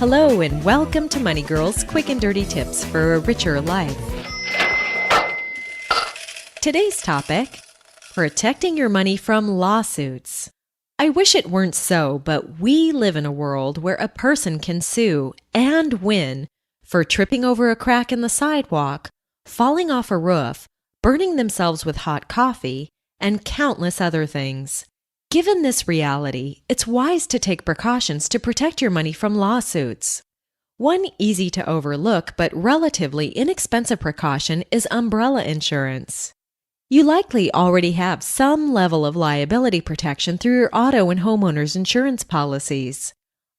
Hello and welcome to Money Girl's Quick and Dirty Tips for a Richer Life. Today's topic, protecting your money from lawsuits. I wish it weren't so, but we live in a world where a person can sue and win for tripping over a crack in the sidewalk, falling off a roof, burning themselves with hot coffee, and countless other things. Given this reality, it's wise to take precautions to protect your money from lawsuits. One easy to overlook but relatively inexpensive precaution is umbrella insurance. You likely already have some level of liability protection through your auto and homeowners insurance policies.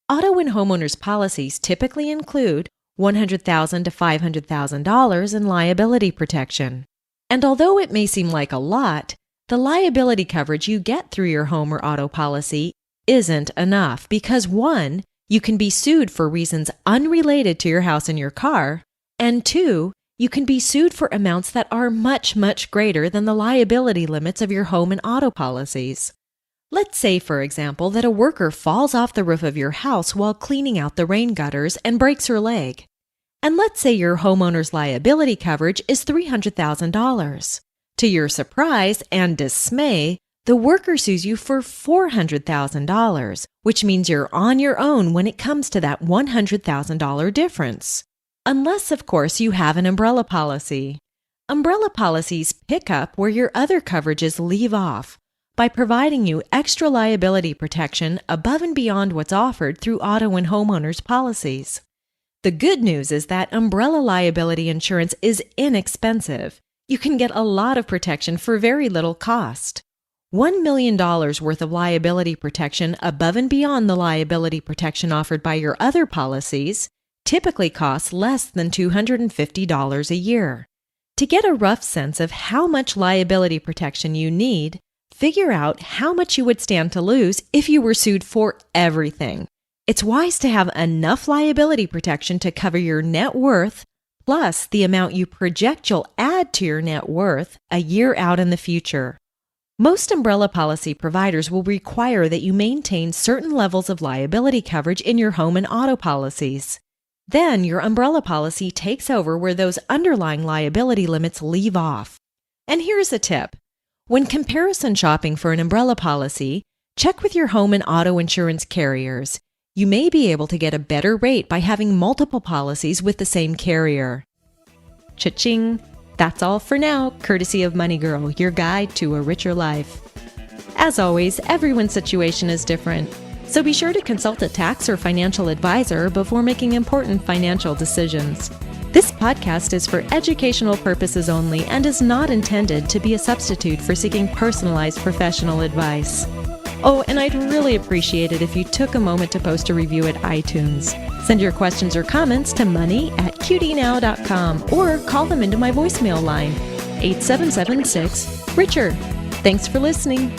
Auto and homeowners policies typically include $100,000 to $500,000 in liability protection. And although it may seem like a lot, the liability coverage you get through your home or auto policy isn't enough because 1, you can be sued for reasons unrelated to your house and your car, and 2, you can be sued for amounts that are much, much greater than the liability limits of your home and auto policies. Let's say, for example, that a worker falls off the roof of your house while cleaning out the rain gutters and breaks her leg. And let's say your homeowner's liability coverage is $300,000. To your surprise and dismay, the worker sues you for $400,000, which means you're on your own when it comes to that $100,000 difference. Unless, of course, you have an umbrella policy. Umbrella policies pick up where your other coverages leave off by providing you extra liability protection above and beyond what's offered through auto and homeowners policies. The good news is that umbrella liability insurance is inexpensive. You can get a lot of protection for very little cost. $1 million worth of liability protection above and beyond the liability protection offered by your other policies typically costs less than $250 a year. To get a rough sense of how much liability protection you need, figure out how much you would stand to lose if you were sued for everything. It's wise to have enough liability protection to cover your net worth plus the amount you project you'll add to your net worth a year out in the future. Most umbrella policy providers will require that you maintain certain levels of liability coverage in your home and auto policies. Then your umbrella policy takes over where those underlying liability limits leave off. And here's a tip. When comparison shopping for an umbrella policy, check with your home and auto insurance carriers. You may be able to get a better rate by having multiple policies with the same carrier. Cha-ching! That's all for now, courtesy of Money Girl, your guide to a richer life. As always, everyone's situation is different, so be sure to consult a tax or financial advisor before making important financial decisions. This podcast is for educational purposes only and is not intended to be a substitute for seeking personalized professional advice. Oh, and I'd really appreciate it if you took a moment to post a review at iTunes. Send your questions or comments to money@qdnow.com or call them into my voicemail line, 8776-RICHER. Thanks for listening.